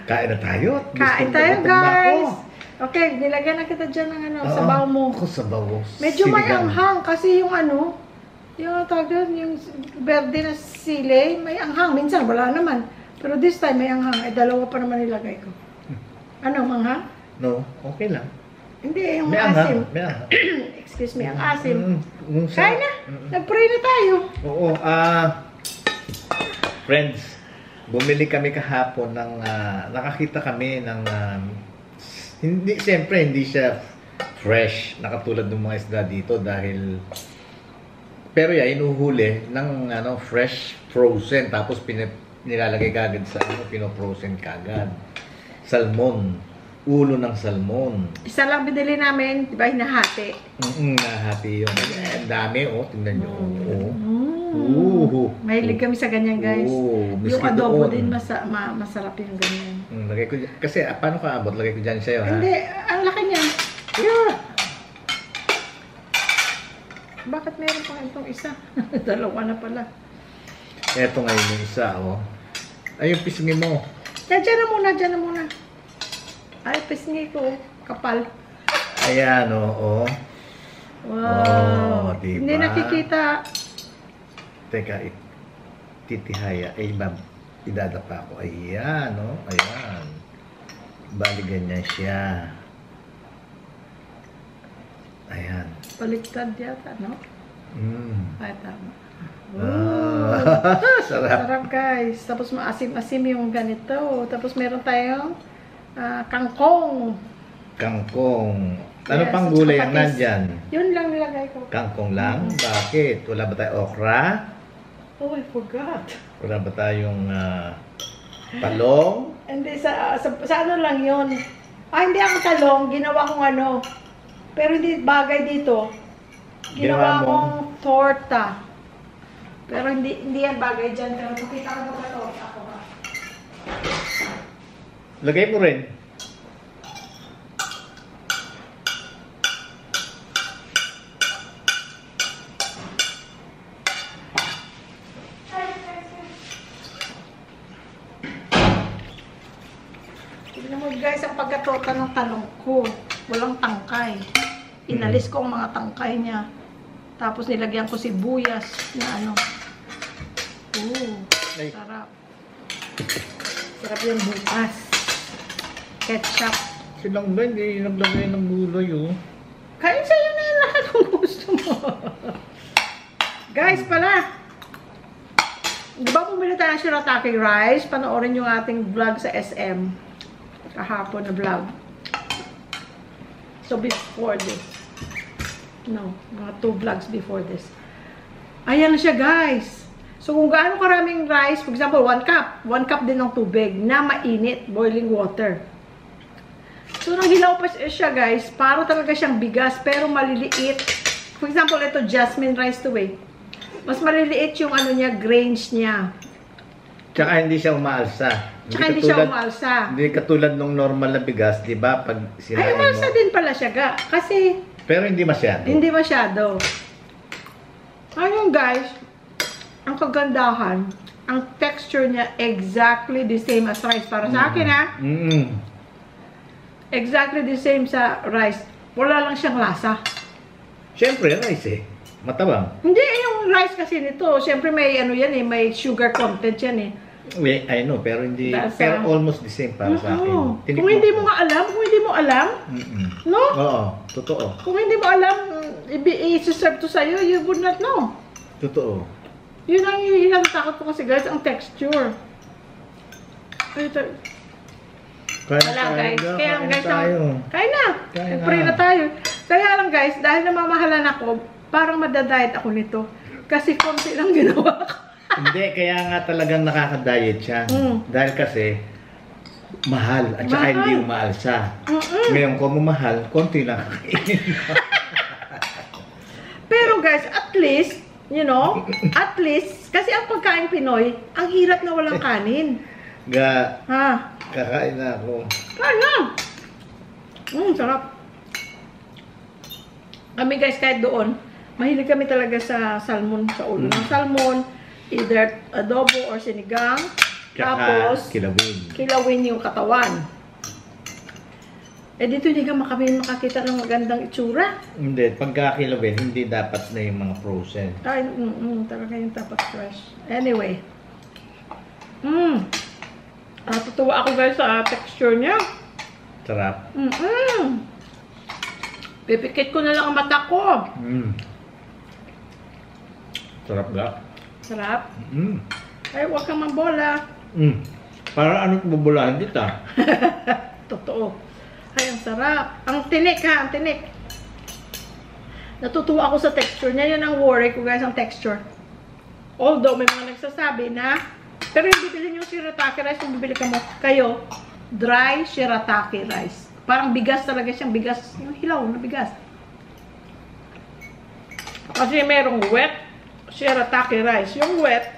Kain na tayo. Kain tayo, guys. Okay, nilagyan na kita dyan ng ano, sabaw mo. Ako sabaw. Medyo may anghang kasi yung ano, yung tawag yung verde na sili, may anghang. Minsan wala naman. Pero this time may anghang. Ay, dalawa pa naman nilagay ko. Ano, manghang? No, okay lang. Hindi, yung may asim. May anghang. Excuse me, ang asim. Kain na. Nag-pray na tayo. Oo, friends, bumili kami kahapon ng, nakakita kami ng, hindi, siyempre, hindi siya fresh, nakatulad ng mga isda dito dahil, pero inuhuli ng, fresh, frozen, tapos nilalagay kagad sa, pino-frozen kagad. Salmon, ulo ng salmon. Isa lang binili namin, di ba, hinahati? Nahati yung, dami, tingnan nyo. Mahilig kami sa ganyan, guys. Yung adobo din, masarap yung ganyan. Lagay ko, kasi paano ka abot? Lagay ko dyan sa'yo, ha? Hindi, ang laki niya. Yeah. Bakit meron pang itong isa? Dalawa na pala. Eto ngayon yung isa, Ay, yung pisngi mo. Dyan na muna. Ay, pisngi ko. Kapal. Ayan, oo. Wow. Diba? Hindi nakikita. Teka, titihaya. Idadapa ko. Ayan, Ayan. Bali, ganyan siya. Ayan. Baliktad yata, no? Ay, tama. Sarap. Sarap, guys. Tapos maasim-asim yung ganito. Tapos meron tayong kangkong. Kangkong. Ano pang gulay ang nandyan? Yun lang nilagay ko. Kangkong lang? Bakit? Wala ba tayong okra? Oh, I forgot. Wala ba tayong talong? Hindi, sa ano lang yun. Hindi ako talong. Ginawa kong ano. Pero hindi bagay dito. Ginawa kong torta. Pero hindi yan bagay dyan. Pero makita ko ba torta ko ba? Lagay mo rin. Tignan mo, guys, ang pagkatorta ng talong ko. Walang tangkay. Inalis ko ang mga tangkay niya. Tapos nilagyan ko sibuyas na ano. Sarap. Sarap yung bukas. Ketchup. Silang ba? Hindi naglagay ng gulay, Kain sa'yo na yung lahat kung gusto mo. Guys, pala. Di ba bumili tayo ng shirataki rice? Panoorin yung ating vlog sa SM. Kahapon na vlog. So, before this. No, mga 2 vlogs before this. Ayan na siya, guys. So, kung gaano karaming rice, for example, 1 cup. 1 cup din ng tubig na mainit, boiling water. So, nang hilaw pa siya, guys, para talaga siyang bigas, pero maliliit. For example, ito, jasmine rice to mas maliliit yung ano niya, grains niya. Tsaka hindi siya umaalsa. Hindi siya umaalsa. Hindi katulad ng normal na bigas, di ba? Pag sinain mo. Ay, umaalsa din pala siya, kasi pero hindi masyado. Hindi masyado. Ayun, guys, ang kagandahan, ang texture niya exactly the same as rice. Para sa akin, ha? Exactly the same sa rice. Wala lang siyang lasa. Siyempre, rice matabang. Hindi, yung rice kasi nito, siyempre may ano yan may sugar content yan I know, pero hindi, pero almost the same para sa akin. Kung hindi mo alam, no? Oo, totoo. Kung hindi mo alam, i-serve to sa'yo, you would not know. Totoo. Yun ang hinatakot ko kasi, guys, ang texture. Wala, guys. Kaya guys, kain na. Pray na tayo. Kaya lang, guys, dahil namamahalan ako, parang madadiet ako nito. Kasi konti lang ginawa ko. Hindi, kaya nga talagang nakaka-diet siya. Dahil kasi, mahal. At saka hindi umaalsa. Ngayon, kung mahal, konti lang. Pero guys, at least, kasi ang pagkain Pinoy, ang hirap na walang kanin. Kakain na ako. Kain na! Sarap. Kami, guys, kahit doon, mahilig kami talaga sa salmon, sa ulo ng salmon, either adobo or sinigang. Tapos, kilawin. kilawin yung katawan. Eh dito hindi ka makakita ng magandang itsura. Hindi, pagka kilawin, hindi dapat na yung mga frozen. Ay, talaga yung dapat fresh. Anyway. Natutuwa ako guys sa texture niya. Sarap. Pipikit ko na lang ang mata ko. Sarap ga. Sarap. Ay, huwag kang mabola. Para ano't bubulahan kita? Totoo. Ay, ang sarap. Ang tinik ha, ang tinik. Natutuwa ako sa texture niya. Yun ang worry ko guys, ang texture. Although, may mga nagsasabi na, pero yung bibili yung shirataki rice, kung bibili kayo, dry shirataki rice. Parang bigas talaga siyang bigas. Yung hilaw na bigas. Kasi merong wet shirataki rice. Yung wet,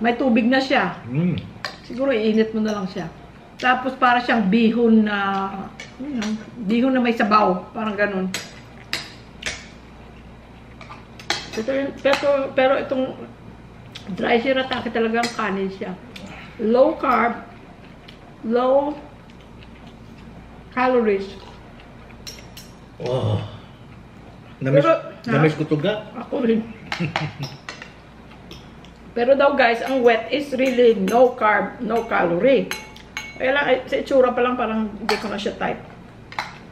may tubig na siya. Siguro iinit mo na lang siya. Tapos para siyang bihon na may sabaw, parang ganun. Pero itong dry shirataki talagang kanin siya. Low carb, low calories. Oh. Namiss ko to ga. Ako rin. Pero daw guys, ang wet is really no carb, no calorie. Kaya lang, sa itsura pa lang parang hindi ko na siya type.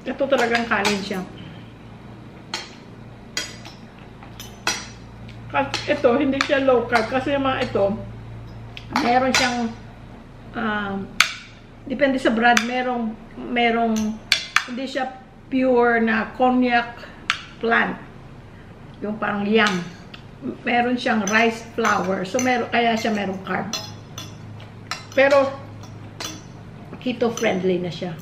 Ito talagang kanin siya. Ito, hindi siya low carb. Kasi yung mga ito, meron siyang, depende sa brand, merong, hindi siya pure na cognac plant. Yung parang yam. Meron siyang rice flour. So, kaya siya merong carb. Pero, keto-friendly na siya.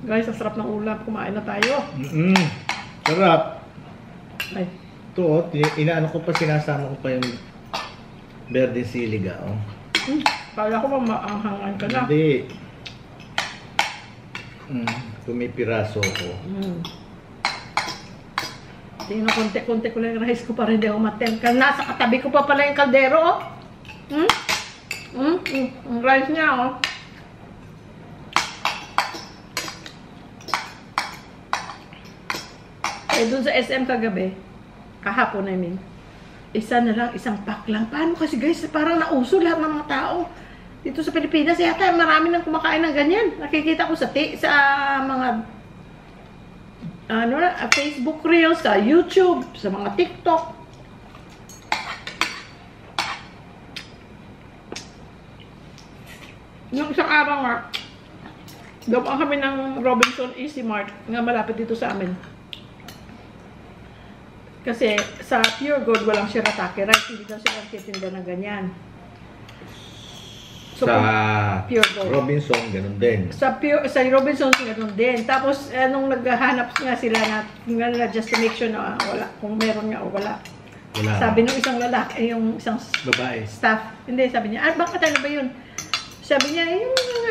Guys, ang sarap ng ulam. Kumain na tayo. Sarap. Ay. Ito, inaano ko pa, sinasama ko pa yung berde siliga. Kala ko maanghangan ka na. Hindi. Pumipiraso ko. Tingnan, konti-konti ko lang yung rice ko para hindi ako matem. Nasa katabi ko pa pala yung kaldero, oh. Ang rice niya, oh. Eh, dun sa SM kagabi, kahapon I mean, isa na lang, isang pack lang. Paano kasi guys, parang nauso lahat ng mga tao. Dito sa Pilipinas, yata marami nang kumakain ng ganyan. Nakikita ko sa mga Facebook Reels, sa YouTube, sa mga TikTok. Yung isang araw nga, dumaan kami ng Robinson Easy Mart, nga malapit dito sa amin. Kasi sa Pure Gold walang shirataki rice, hindi daw sila nagtitinda ng ganyan. So, sa Pure Gold. Robinson, ganun din. Sa Robinson, ganun din. Tapos, nung naghahanap nga sila na just to make sure na wala, kung meron nga o wala. Sabi nung isang lalaki, yung isang babae staff, hindi, sabi niya, bakit ano ba yun? Sabi niya,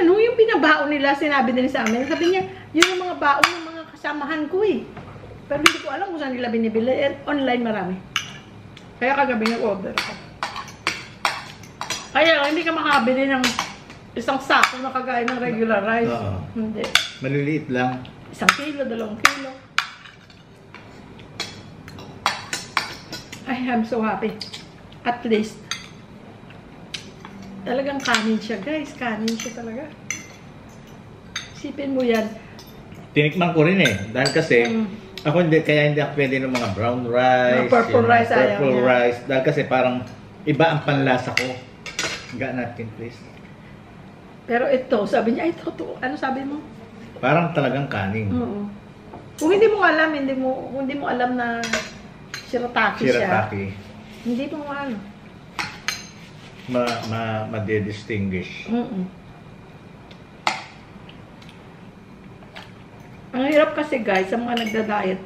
yung pinabaon nila, sinabi nila sa amin. Sabi niya, yun yung mga baon ng mga kasamahan ko eh. Pero hindi ko alam kung saan nila binibili. Online marami. Kaya kagabi nag-order ako. Kaya hindi ka makabili ng isang sako na kagaya ng regular rice. Hindi. Maliliit lang. 1 kilo, 2 kilo. I'm so happy. At least. Talagang kanin siya, guys. Kanin siya talaga. Isipin mo yan. Tinikman ko rin eh. Dahil kasi, ako kaya hindi ako pwede ng mga brown rice. Purple rice, purple rice. Dahil kasi parang iba ang panlasa ko. Higa natin, please. Pero ito, sabi niya, ito, ano sabi mo? Parang talagang kanin. Kung hindi mo alam, hindi mo alam na shirataki siya. Hindi mo ano. Ma-distinguish. Ang hirap kasi guys, sa mga nagda-diet,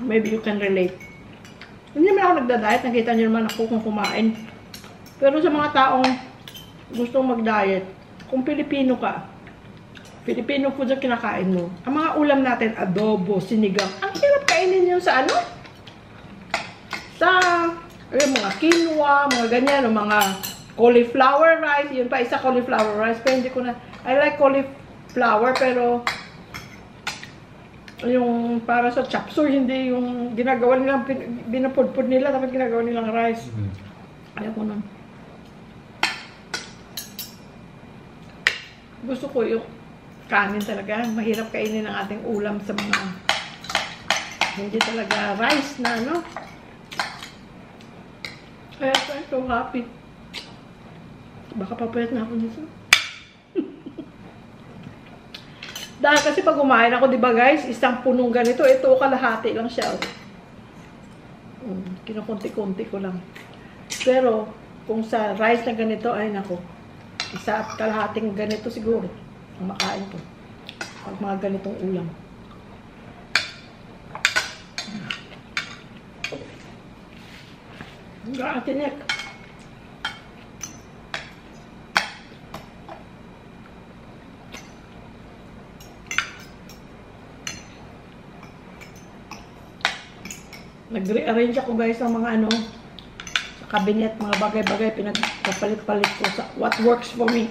maybe you can relate. Hindi naman ako nagda-diet, nakita niyo naman ako kung kumain. Pero sa mga taong gustong mag-diet, kung Pilipino ka, Filipino food ang kinakain mo, ang mga ulam natin, adobo, sinigang, ang hirap kainin yun sa ano? Sa Yung mga quinoa, mga ganyan, o mga cauliflower rice. Yun pa, isa cauliflower rice. Pero hindi ko na, I like cauliflower, pero yung para sa chop suey, hindi yung ginagawa nilang, binapudpud nila, tapos ginagawa nilang rice. Ayaw ko nun. Gusto ko yung kanin talaga. Mahirap kainin ang ating ulam sa mga hindi talaga rice na, no? Kaya I'm so happy. Baka papayat na ako nito. Dahil kasi pag kumain ako, di ba guys, isang punong ganito, ito kalahati lang siya. Kinukunti-kunti ko lang. Pero, kung sa rice na ganito, ay nako, isa at kalahating ganito siguro ang makain ko. Pag mga ganitong ulam. Gatinek. Nag-rearrange ako guys ng mga ano sa cabinet, mga bagay-bagay pinagpapalit-palit ko sa what works for me.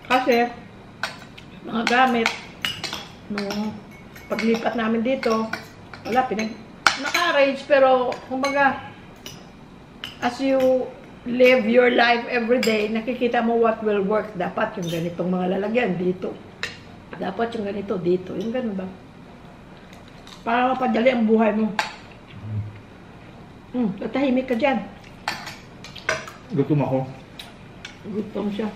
Kasi mga gamit nung paglipat namin dito, wala, naka-arrange, pero kumbaga as you live your life every day, nakikita mo what will work. Dapat yung ganitong mga lalagyan dito, dapat yung ganito dito, yung ganun ba, para mapadali ang buhay mo. Tatahimik ka dyan. Gutom ako. Gutom siya.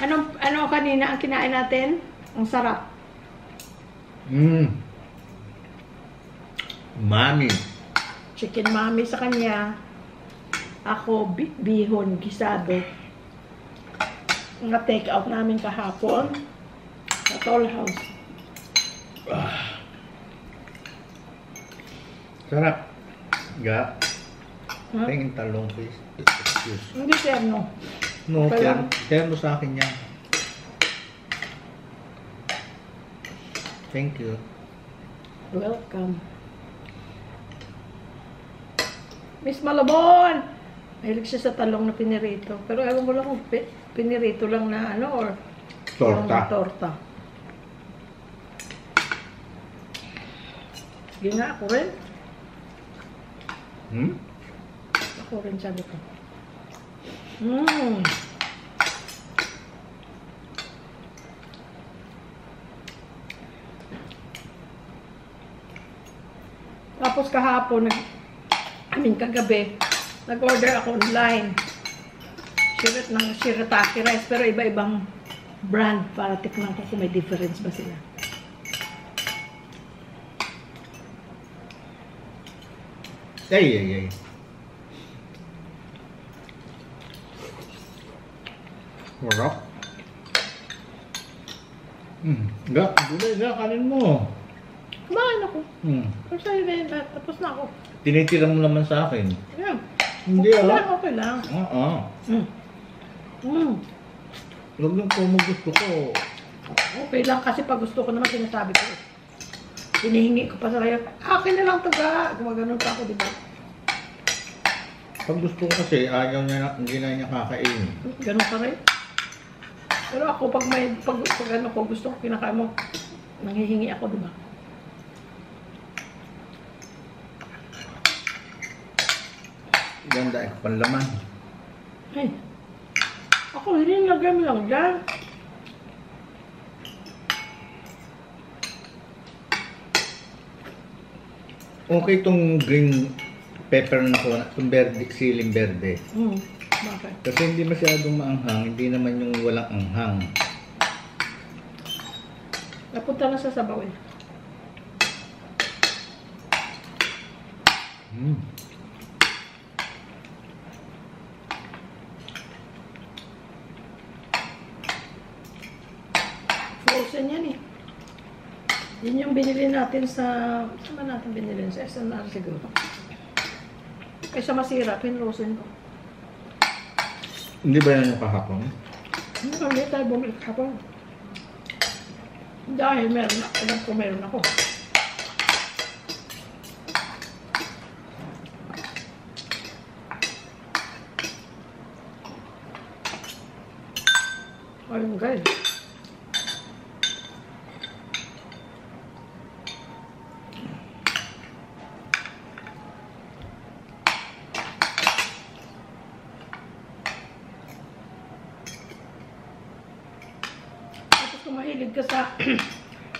Ano kanina ang kinain natin? Ang sarap. Mami. Chicken mami sa kanya. Ako, bihon, gisado. Ang take out namin kahapon. Sa Toll House. Sarap. Ga. Huh? Tingin talong, please. Excuse. Hindi sir, no. No, Okay share mo sa akin yan. Thank you. Welcome. Miss Malabon! Mahilig siya sa talong na pinirito. Pero ewan ko lang kung pinirito lang na ano or Torta. Torta. Sige nga, ako rin. Ako rin sabi ko. Tapos kahapon, kagabi, nag-order ako online. Shirataki rice, pero iba-ibang brand para tikman ko kung may difference ba sila. Ay. Warap. Ga, kanin mo. Kumain ako. Pero sa'yo na yun, tapos na ako. Tinitira mo naman sa akin. Yeah. Hindi, Okay lang. Oo. Huwag yung kung gusto ko. Okay lang kasi pag gusto ko naman sinasabi ko. Hinihingi ko pa sa kayo, akin na lang ito ga. Gumaganon pa ako, di ba? Pag gusto ko kasi, ayaw niya, hindi na niya kakain. Ganun pa rin. Pero ako, pag ano ko, gusto ko kinakain mo, nanghihingi ako, di ba? Ganda, panlaman. Ay, ako, hindi nilagyan mo lang dyan. Okay itong green pepper na ko, itong berde, siling berde. Bakit? Kasi hindi masyadong maanghang, hindi naman yung walang anghang. Napunta na sa sabaw eh. Frozen yan eh. Yun yung binili natin sa... Saan ba natin binili? Sa SNR siguro. Kaysa masira, pinrosen ko. Hindi ba yan yung kahapon? Hindi kami tayo bumili kapag. Dahil meron ako. Ayun, guys. Tapos kung mahilig ka sa...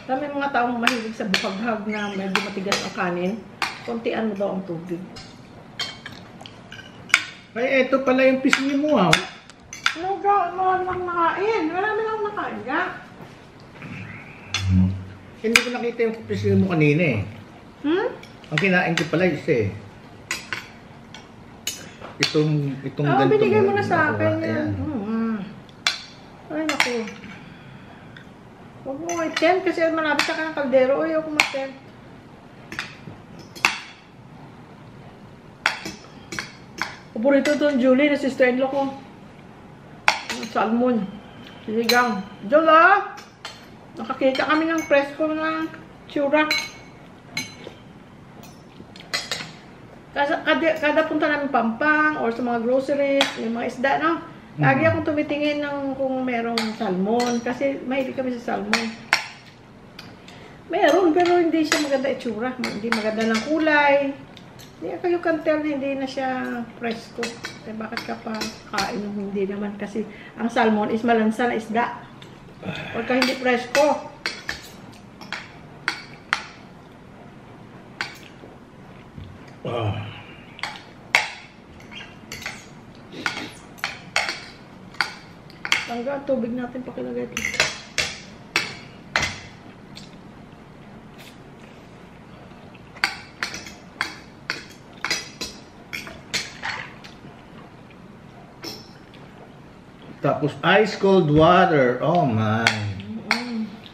Dami mga taong mahilig sa bukaghag na medyo matigas ang kanin. Kontian mo daw ang tubig. Ay, eto pala yung pisngi mo, ha? Ano ka? Ano lang nakain? Marami lang nakain ka. Hindi ko nakita yung pisngi mo kanina, eh. Ang kinain ko pala isa, eh. Itong ganito. Binigay mo na sa akin Ayan. yan. Ay, naku. Huwag mo i-tempt kasi malapit ka ng kaldero. Ayaw ko mag-tempt. Paborito ito ng Julie na sister-in-law ko. Salmon. Sinigang. Jola! Nakakita kami ng presko ng tsura. Kada punta namin Pampang or sa mga groceries, yung mga isda, no? Lagi akong tumitingin ng kung merong salmon. Kasi mahilig kami sa salmon. Meron, pero hindi siya maganda itsura. Hindi maganda ng kulay. You can tell na hindi na siya presko. Eh, bakit ka pa kain ng hindi naman? Kasi ang salmon is malansa na isda. Pagka hindi presko. Tangga, tubig natin pakilagay dito. Tapos ice cold water. Oh my.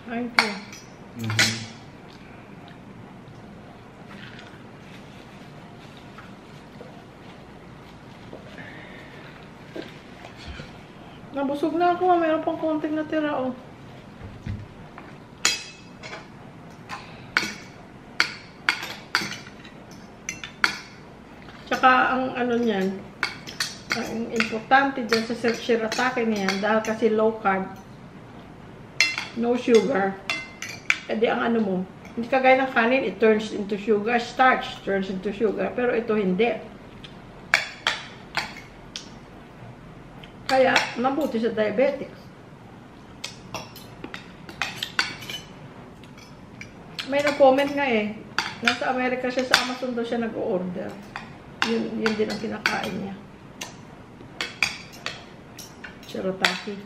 Thank you. Nabusog na ako. Mayroon pang konting natira, oh. Tsaka ang ano niyan, ang importante dyan sa shirataki niyan, dahil kasi low carb, no sugar, edi ang ano mo, hindi kagaya ng kanin, it turns into sugar, starch turns into sugar, pero ito hindi. Kaya, mabuti sa diabetics. May nag-comment nga eh, nasa Amerika siya, sa Amazon daw siya nag-order. Yun din ang kinakain niya. Shirataki.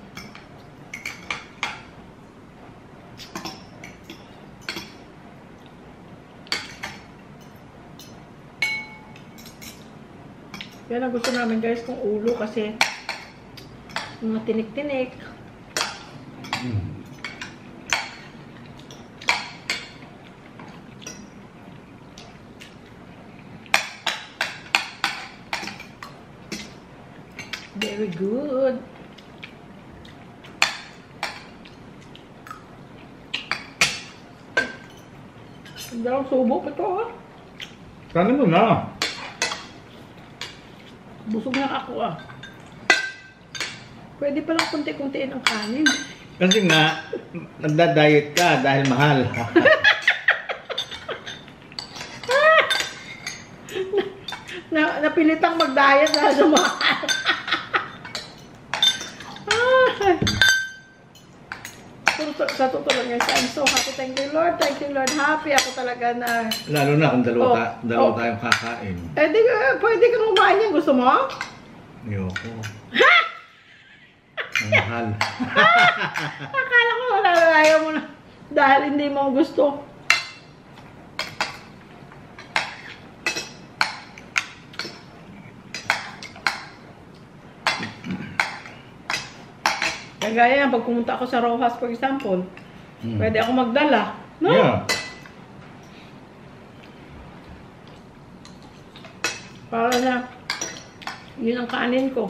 Yan ang gusto namin guys, kung ulo kasi mga tinik-tinik. Very good. Ang dalawang subok ito, ha? Sana mo na. Busog na ako, ah. Pwede palang kunti-kuntiin ang kanin. Kasi nga, nagda-diet ka dahil mahal. Napilitang mag-diet dahil sa mahal. Sa totoo lang guys, I'm so happy. Thank you Lord, happy ako talaga na... Lalo na kung dalawa tayong kakain. Eh di, pwede kang kumain yan. Gusto mo? Ayoko. Ang mahal. Akala ko ayaw mo na. Dahil hindi mo gusto. Kagaya yan, pag pumunta ako sa Rojas, for example, pwede ako magdala. No? Yeah. Para na, yun ang kanin ko.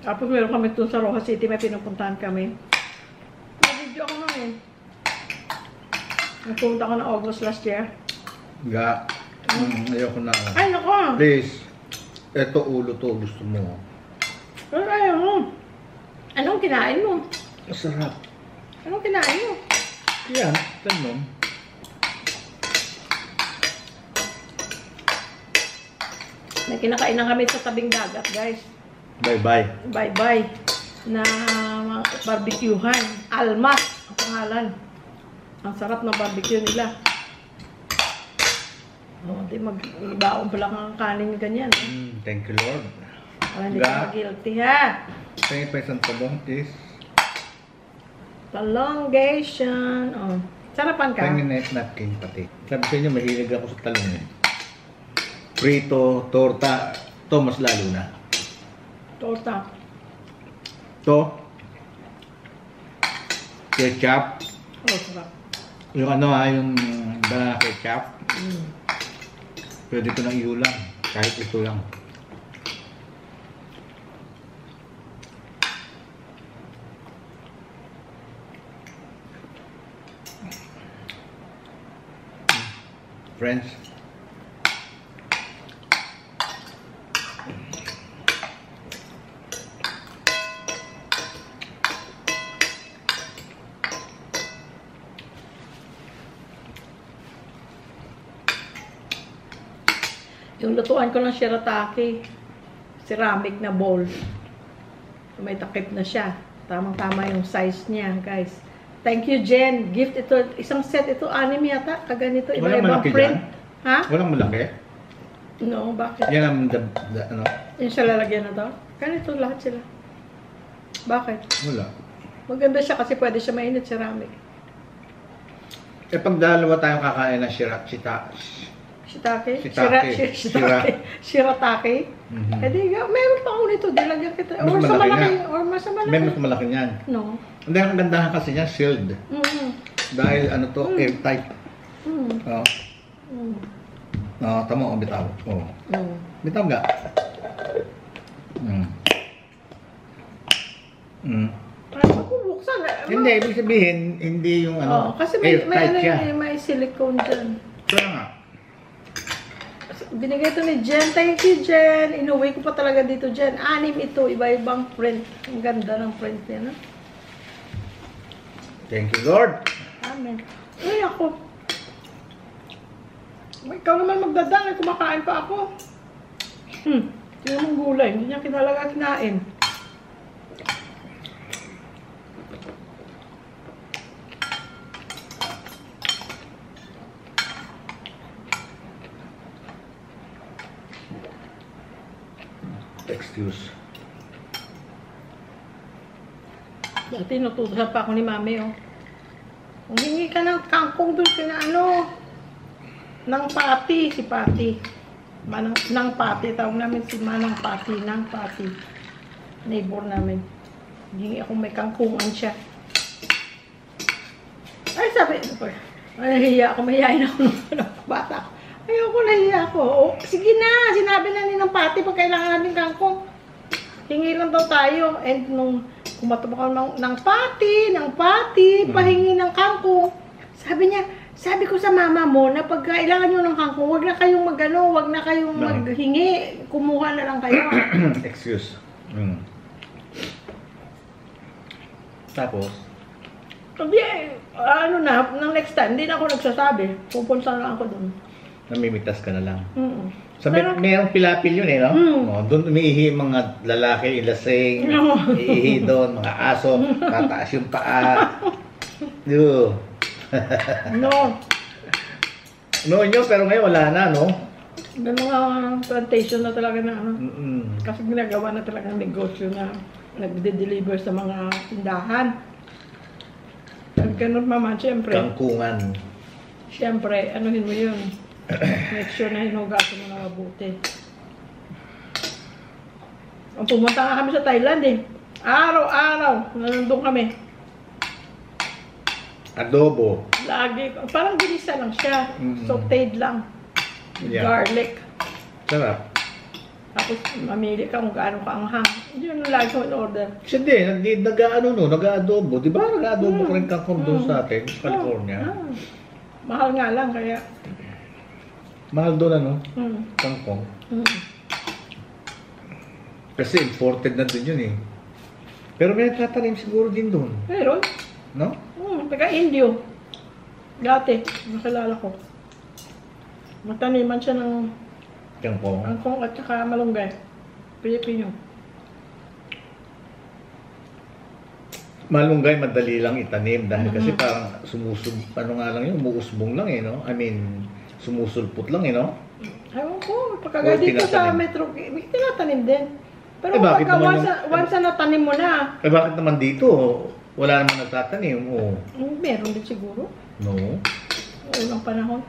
Tapos meron kami dun sa Rojas City, may pinupuntahan kami. May video ako nun eh. Nagpunta ko na August last year. Ga. Ayoko na. Ay, nako! Please. Ito ulo to. Gusto mo. Pero ayaw mo. Anong kinain mo? Masarap. Anong kinain mo? Yan. Tanong. May kinakainan kami sa tabing dagat, guys. Bye-bye. Bye-bye. Na barbecuehan. Almas ang pangalan. Ang sarap ng barbecue nila. Di mag-ibaon pala kang kanin ganyan. Thank you, Lord. Para hindi ka mag-guilty, ha? Tingin pa isang talong is Prolongation. Oh. Sarapan ka. tingin na napkin pati. Sabi sa inyo, mahilig ako sa talong eh. Prito, torta, to mas lalo na. Torta. To, ketchup, Oh, sarap. yung yung banana ketchup. Pwede ko nang iulam, kahit ito lang. Friends, Yung lutuan ko ng shirataki, ceramic na bowl. May takip na siya. Tamang-tama yung size niya, guys. Thank you, Jen. Gift ito. Isang set ito, 6 yata. Kaganito. Walang Iba-ibang malaki print. dyan? Ha? Walang malaki. No, bakit? Yan ang ano, Yung siya lalagyan na to? Ganito lahat sila. Bakit? wala. Maganda siya kasi pwede siya mainit, ceramic. Eh pag dalawa tayong kakain ng Shiitake? Shiitake. Shiratake? Eh di, meron pa ako nito. Dilagyan kita. Mas Or sa malaki malaki. nga. Or mas malaki. May mas malaki niyan. No. Hindi, ang gandahan kasi niya, sealed. Dahil ano to, airtight. Oo. Tama, bitaw. Oo. Bitaw nga. Ay, buksan. Hindi, ibig sabihin, hindi yung ano, kasi may airtight siya. may silicone dyan. Kaya nga. Binigay ito ni Jen. Thank you, Jen. Inuwi ko pa talaga dito, Jen. 6 ito. Iba-ibang print. Ang ganda ng print niya, no? Thank you, Lord. Amen. Ay, ako. Ikaw naman magdadaan. Kumakain pa ako. Tingnan mong gulay. Hindi niya kinalaga kinain. Excuse. Dati natutusan pa ako ni Mami, oh. Kung hingi ka ng kangkong dun kina ng Pati, si Pati. Nang Pati, tawag namin si Manang Pati, nang Pati. Neighbor namin. Hingi ako may kangkungan siya. Ay, sabi, nahihiya ako, mahihayin ako ng bata. Ayoko, nahihiya ako. Oh, sige na, sinabi na ni ng Pati pag kailangan natin kangkong. Hingi lang daw tayo. And nung kumatubak ako ng Pati, pahingi ng kangkong. Sabi niya, sabi ko sa mama mo na pag kailangan nyo ng kangkong, wag na kayong wag na kayong maghingi. Kumuha na lang kayo. Excuse. Tapos? Sabi, nang next time, hindi na ako nagsasabi. Pupunta na lang ako doon. Namimitas ka na lang. Sabi, mayroong pilapil yun eh, no? Doon umiihi mga lalaki, ilasing, iihi doon, mga aso, tataas yung paa. No. Noon yun, pero ngayon wala na, no? May mga plantation na talaga na kasi ginagawa na talaga ng negosyo na nagde-deliver sa mga tindahan. Ganun naman, syempre. Kangkungan. Syempre, anuhin mo yun. Make sure na hinugasan mo na mabuti. Pumunta nga kami sa Thailand eh. Araw-araw, nandun kami. Adobo. Lagi, parang ginisa lang siya. Sauteed lang. Yeah. Garlic. Sarap. Tapos mamili ka kung gaano kaanghang. Yun ang lagi ko in order. Kasi hindi, nag-aadobo. Di ba nag-aadobo ko rin kangkong doon sa atin, sa California? Mahal nga lang, kaya... Mahal doon kangkong. Kasi imported na doon yun eh. Pero may tatanim siguro din doon. Meron. No? Taga-Indio. Dati, nakilala ko. Mataniman siya ng kangkong at saka malunggay. Pilipino. Malunggay, madali lang itanim dahil kasi parang umuusbong lang eh, no? I mean, sumusulpot lang eh, no? Ewan ko, pagkagaya dito sa Metro, may tinatanim din. Pero pagka once na natanim mo na. Bakit naman dito? Wala naman nagtatanim, Meron din siguro. No? Unang panahon.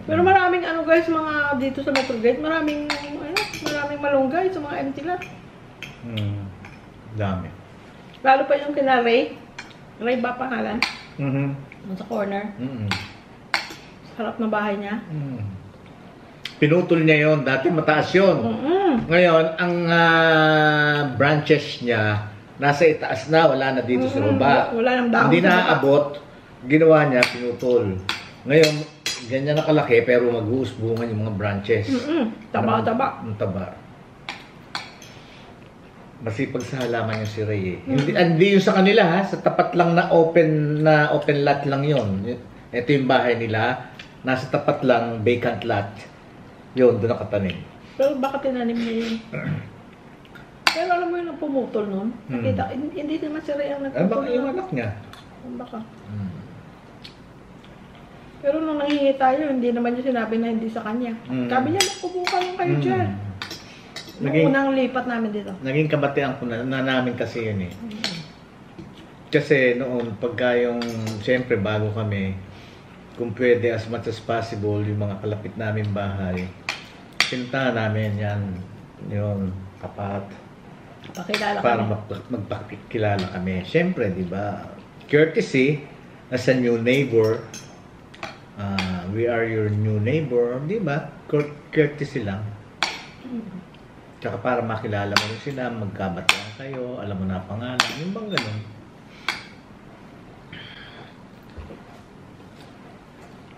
Pero maraming guys, mga dito sa Metro Gate, maraming malunggay sa mga empty lot. Dami. Lalo pa yung kina Ray. Ray ba pangalan? Sa corner. Sa harap ng bahay niya. Pinutol niya yon. Dati mataas yun. Ngayon, ang branches niya, nasa itaas na, wala na dito sa baba. Wala nang dahon. Hindi na-aabot. Ginawa niya, pinutol. Ngayon, ganyan nakalaki, pero mag-uusbungan yung mga branches. Taba-taba. Taba. Masipag sa halaman yung si Ray eh. Hindi yung sa kanila ha, sa tapat lang na open lot lang yon. Ito yung bahay nila, nasa tapat lang vacant lot. Yun, doon nakatanim. Pero baka tinanim niya yun. Pero alam mo yun ang pumutol nun. Nakita, hindi naman si Ray ang nagputol. Baka yung anak niya. Baka. Pero nung nangingi tayo, hindi naman niya sinabi na hindi sa kanya. Sabi niya, magpubuka lang kayo dyan. Nung unang lipat namin dito. Naging kabatian ko na namin kasi yun eh. Kasi noon, pagka yung, siyempre bago kami, kung pwede as much as possible, yung mga kalapit namin bahay, pinuntahan namin yan, yung kapat. Pakilala para kami. magpakilala kami. Siyempre, di ba? Courtesy, as a new neighbor, we are your new neighbor, di ba? Courtesy lang. Tsaka para makilala mo rin sila, magkabatian kayo, alam mo na pangalan, yung bang ganun.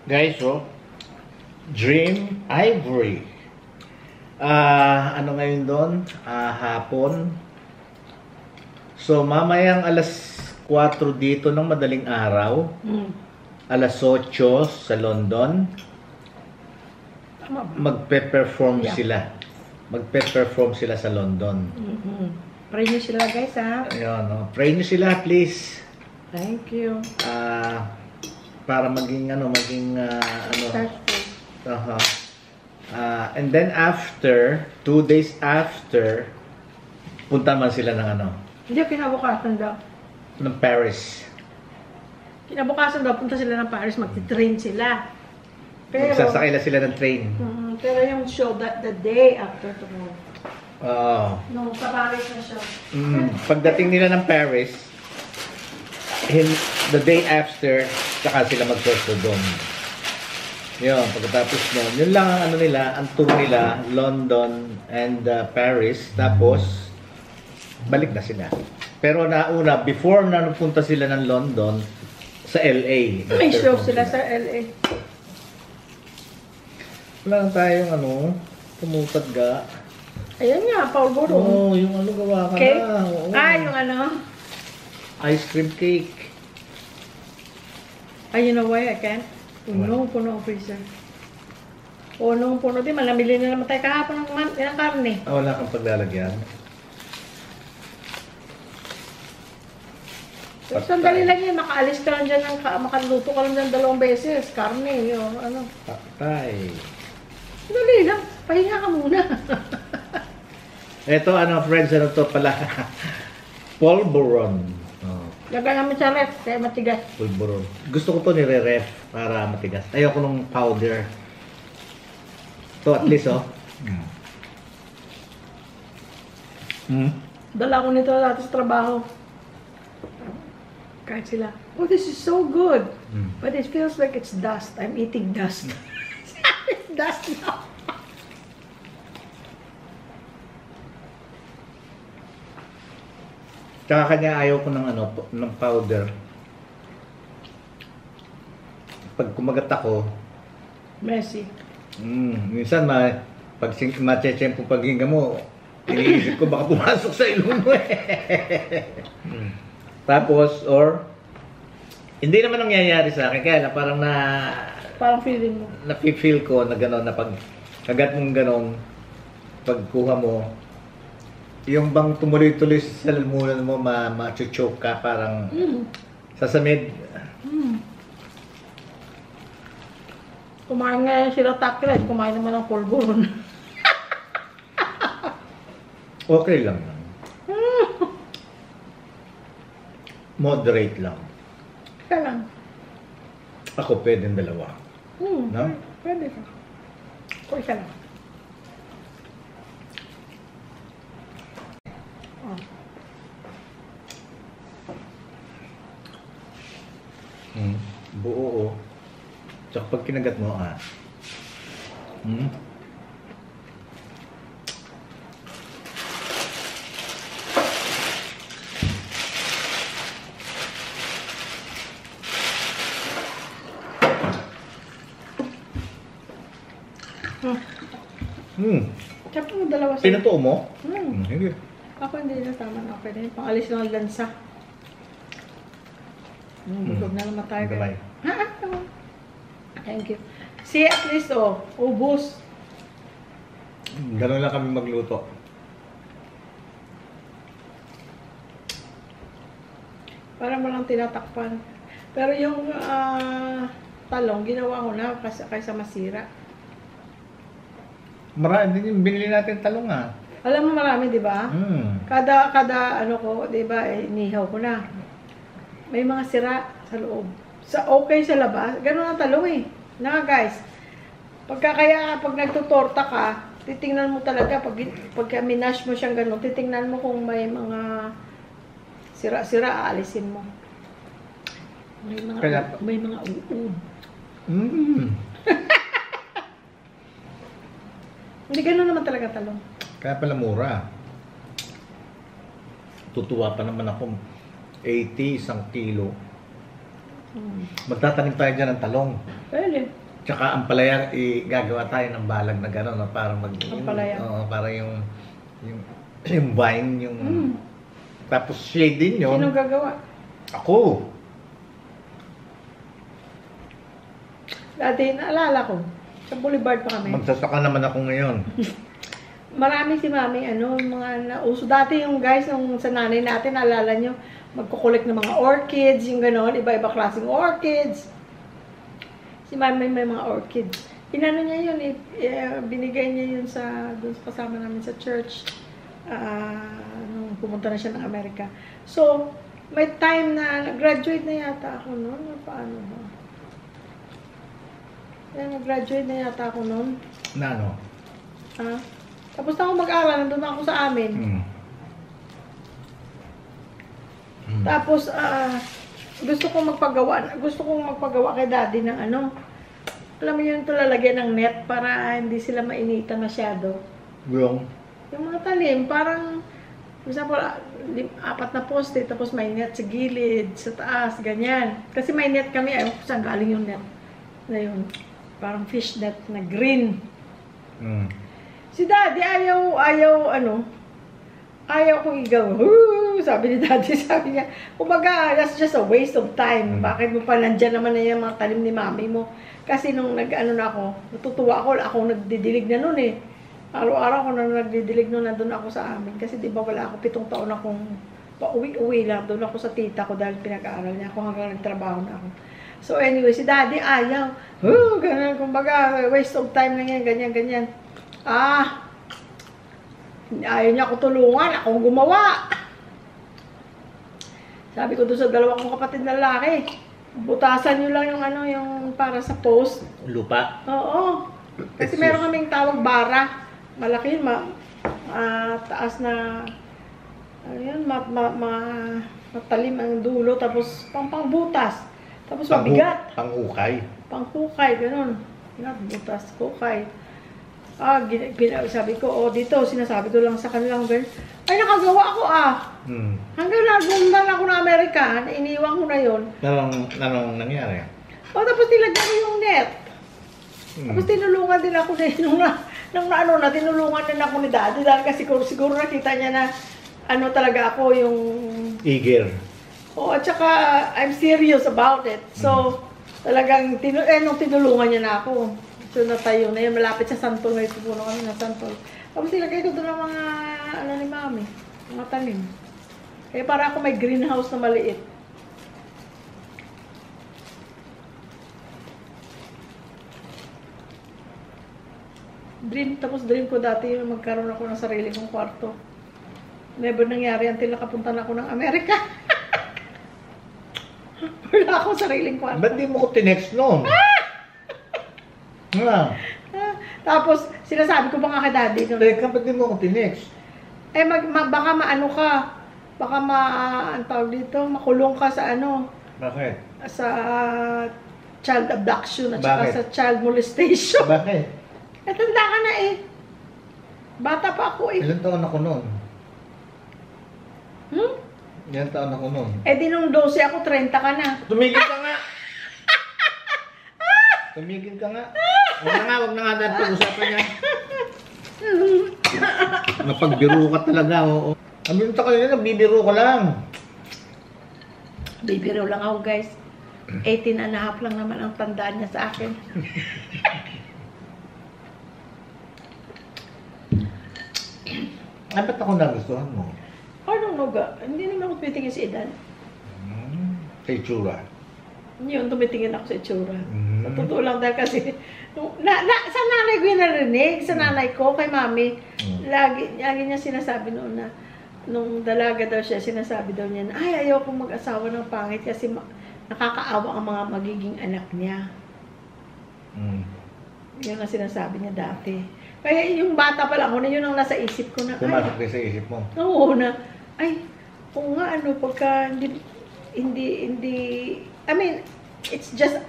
Guys, Dream Ivory. Ano ngayon doon? Hapon. So, mamayang alas 4 dito ng madaling araw. Alas 8 sa London. Magpe-perform sila. Magpe-perform sila sa London. Pray nyo sila guys ha. Ayun, pray nyo sila please. Thank you. Para maging and then after 2 days after, punta man sila ng Hindi, kinabukasan daw. ng Paris. Kinabukasan daw, punta sila ng Paris, magti-train sila. Pero, Magsasakay na sila ng train. Pero yung show, the day after tomorrow. No, sa Paris na show. Pagdating nila ng Paris, the day after, saka sila mag-show doon. Yun, pagkatapos nun, yun lang ang ang tour nila, London and Paris. Tapos, balik na sila. Pero nauna, before na napunta sila ng London, sa LA. May show sila sa LA. Wala lang tayong tumutad ga. Ayan nga, Paul Boro. Yung gawa ka cake? na. Yung ice cream cake. You know why I can't? Punong-puno ang freezer. Punong-puno din. Malamili na naman tayo kahapon ng karne. Wala kang paglalagyan. So, sandali lang yan. Makaalis ka lang dyan. Makaluto ka lang dyan 2 beses. Karne. Patay. Sandali lang. Pahinga ka muna. Ito, friends, to pala? Polvoron. Lagay namin sa ref, kaya matigas. Polvoron. Gusto ko to nire-ref para matigas. Ayoko nung powder. To at least, Dala ko nito dati sa trabaho. Kahit sila, this is so good. But it feels like it's dust. I'm eating dust. It's dust now. Tsaka kanya ayaw ko ng ano, ng powder. Pag kumagat ako, Messy. minsan pag matchempo paghinga mo, iniisip ko baka pumasok sa ilong mo eh. Tapos, or, hindi naman nangyayari sa akin, kaya na parang Parang feeling mo. nafe-feel ko na gano'n, na pag kagat mong gano'n, pagkuha mo, yung bang tumuloy-tuloy sa lalamunan mo, ma-choke ka, parang sasamid. Kumain nga sila taklet, kumain naman ng pulburon. Okay lang lang. Moderate lang. Kaya lang. Ako pwedeng dalawa. No? Pwede ka. O isa lang. Buo, oh. Tsaka pag kinagat mo, Siyempre mo dalawa sa... Pinutuo mo? Hindi. Ako hindi na tama na. Okay na yun. Pangalis ng lansa. Bugog na naman tayo. Gamay. Thank you. See, at least, ubos. Ganun lang kami magluto. Para mo lang tinatakpan. Pero yung talong, ginawa ko na kaysa masira. Marami din yung binili natin talong Alam mo marami, di ba? Kada ano ko, di ba, inihaw ko na. May mga sira sa loob. Okay sa labas, ganun ang talong eh. Guys, pag nagtutorta ka, titingnan mo talaga, pagka minash mo siyang ganun, titingnan mo kung may mga sira-sira, aalisin mo. May mga uod. Hindi ganun naman talaga talong. Kaya pala mura. Tutuwa pa naman ako. 80 isang kilo. Magtatanim tayo dyan ng talong. Pwede. Tsaka ang palaya, gagawa tayo ng balag na gano'n, para Ang palaya. Para yung vine, tapos shade din yun. Sino gagawa? Ako. Dati, naalala ko, sa Boulevard pa kami. Magsasaka naman ako ngayon. Marami si Mami, mga nauso. Dati yung guys, sa nanay natin, naalala nyo, magkukulik ng mga orchids, yung gano'n, iba-iba klaseng orchids. Si Mami may mga orchids. Inano niya yun, binigay niya yun doon sa kasama namin sa church. Nung pumunta na siya ng Amerika. So, may time na nag-graduate na yata ako noon. Paano ba? Nag-graduate na yata ako noon. Na ano? Tapos na ako mag-aral, nandun ako sa amin. Tapos, gusto kong magpagawa kay daddy ng alam mo yun, lalagyan ng net para hindi sila mainitan masyado. Yung mga talim, parang, for example, 4 na poste, tapos may net sa gilid, sa taas, ganyan. Kasi may net kami, ayaw ko saan galing yung net na yun. Parang fish net na green. Si daddy, ayaw kong igaw. Sabi ni daddy, sabi niya, kumbaga, that's just a waste of time. Bakit mo pa nandyan naman na yung mga talim ni mami mo? Kasi nung na ako, natutuwa ako nagdidilig na nun eh. Araw-araw ako na nagdidilig nun, nandun ako sa amin. Kasi di ba wala ako, 7 taon akong pauwi-uwi lang. Doon ako sa tita ko dahil pinag-aaral niya ako hanggang nagtrabaho na ako. So anyway, si daddy ayaw. Ganun, kumbaga, waste of time lang yan, ganyan. Ayaw niya ako tulungan, akong gumawa. Sabi ko doon sa 2 kong kapatid na lalaki, butasan nyo lang yung para sa post. Lupa? Oo. Kasi meron kaming tawag bara. Malaki, taas na, matalim ang dulo, tapos pangbutas. Tapos mabigat. Panghukay, ganun. Butas, hukay. Sabi ko, dito, sinasabi ko lang sa kanilang ganyan. Ay, nakagawa ako Hmm. Hanggang nagundan ako ng Amerika, iniwan ko na yun. Anong nangyari? O, tapos nilagyan ko yung net. Tapos tinulungan din ako tinulungan din ako ni Daddy dahil kasi siguro nakita niya na ano talaga ako yung... Eager. Oo, at saka I'm serious about it. So, talagang nung tinulungan niya na ako. So, natayo na yun. Malapit sa Santol. May pupuno kami ng Santol. Tapos nilagay ko doon ng mga, ni Mami, mga tanim. Kaya para ako may greenhouse na maliit. Tapos dream ko dati yung magkaroon ako ng sarili kong kwarto. Never nangyari until nakapunta na ako ng Amerika. Wala akong sariling kwarto. Ba't di mo ko tinext noon? Tapos, sinasabi ko ba nga kay Daddy noon? Teka, ba't di mo ko tinext? Eh, baka maano ka. Baka ang tawag dito, makulong ka sa ano. Bakit? Sa child abduction at saka Bakit? sa child molestation. Bakit? Eh, tanda ka na eh. Bata pa ako eh. Ilan taon ako noon? Hmm? Ilan taon ako noon? Eh, di nung 12 ako, 30 ka na. Tumigil ka nga! Tumigil ka nga. Huwag na nga dahil pag-usapan niya. Napagbiro ka talaga, oo. Aminta ka nila, nagbibiro ka lang. Bibiro lang ako, guys. 18 and a half lang naman ang tandaan niya sa akin. Ay, ba't ako nagustuhan mo? Anong noga? Hindi naman ako tumitingin sa edad. Sa itsura. Yun, tumitingin ako sa itsura. Mm. Sa totoo lang dahil kasi, sa nanay ko yung narinig, sa nanay ko, kay Mami, lagi niya sinasabi noon na, nung dalaga daw siya, sinasabi daw niya na, ay, ayoko mag-asawa ng pangit kasi nakakaawa ang mga magiging anak niya. Yun ang sinasabi niya dati. Kaya yung bata pa lang, yun ang nasa isip ko na, Pumasok din sa isip mo. oo na, ay, kung nga ano, pagka hindi, I mean, it's just,